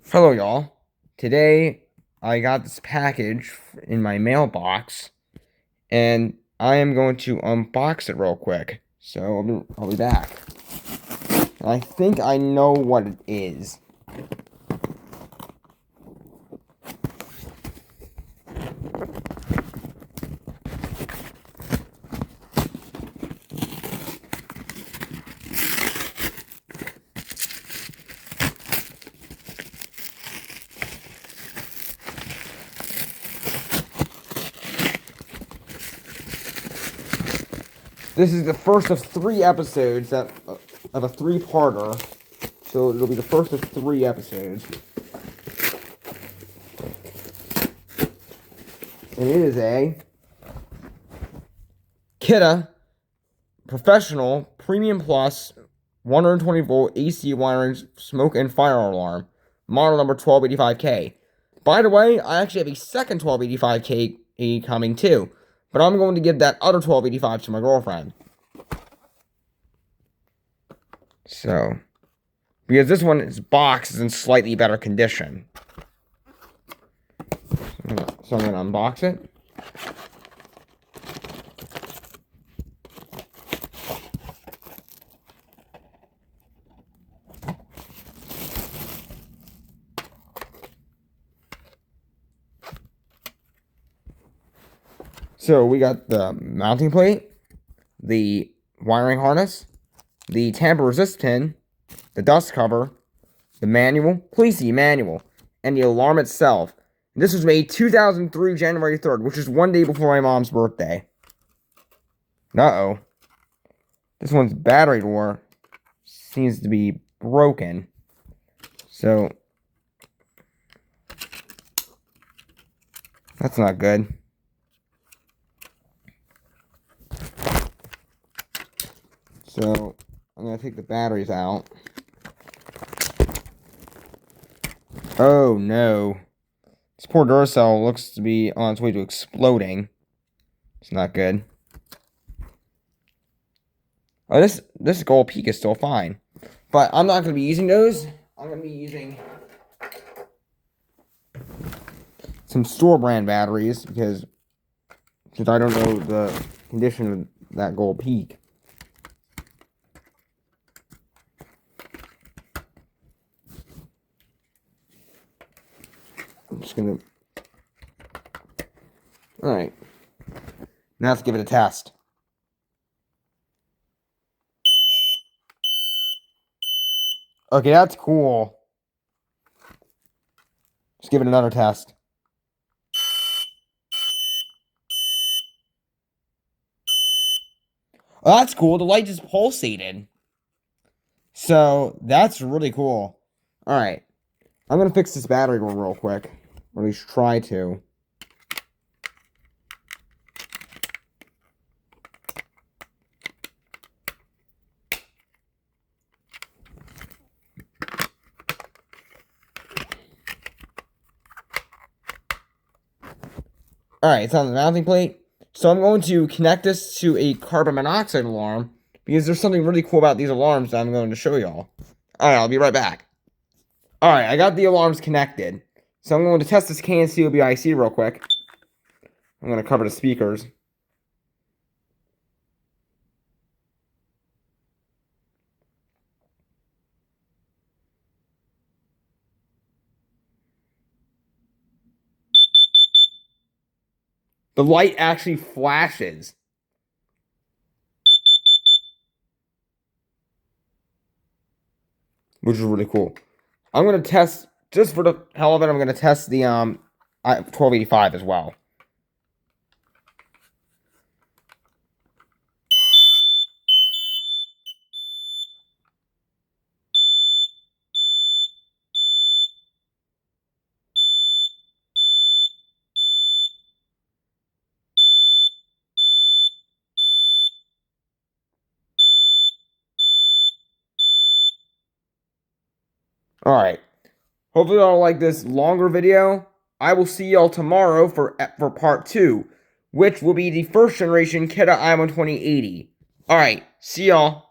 Hello, y'all. Today, I got this package in my mailbox, and I am going to unbox it real quick. So, I'll be back. And I think I know what it is. This is the first of 3 episodes of a 3-parter. So it'll be the first of 3 episodes. And it is a Kidde Professional Premium Plus 120 volt AC wiring smoke and fire alarm. Model number 1285K. By the way, I actually have a second 1285K coming too. But I'm going to give that other 1285 to my girlfriend. So, because this one is boxed is in slightly better condition. So I'm going to unbox it. So we got the mounting plate, the wiring harness, the tamper resist pin, the dust cover, the manual, please see manual, and the alarm itself. And this was made 2003 January 3rd, which is one day before my mom's birthday. Uh-oh. This one's battery door seems to be broken. So, that's not good. So, I'm going to take the batteries out. Oh, no. This poor Duracell looks to be on its way to exploding. It's not good. Oh, this gold peak is still fine. But I'm not going to be using those. I'm going to be using some store brand batteries because I don't know the condition of that gold peak. I'm just gonna. Alright. Now let's give it a test. Okay, that's cool. Let's give it another test. Oh, that's cool. The light just pulsated. So, that's really cool. Alright. I'm gonna fix this battery real quick. Or at least try to. Alright, it's on the mounting plate. So I'm going to connect this to a carbon monoxide alarm. Because there's something really cool about these alarms that I'm going to show y'all. Alright, I'll be right back. Alright, I got the alarms connected. So I'm going to test this KNCOB IC real quick. I'm going to cover the speakers. The light actually flashes. Which is really cool. I'm going to test, just for the hell of it, I'm going to test the 1285 as well. Alright. Hopefully y'all like this longer video. I will see y'all tomorrow for part 2, which will be the first generation Kidde i1 2080. Alright, see y'all.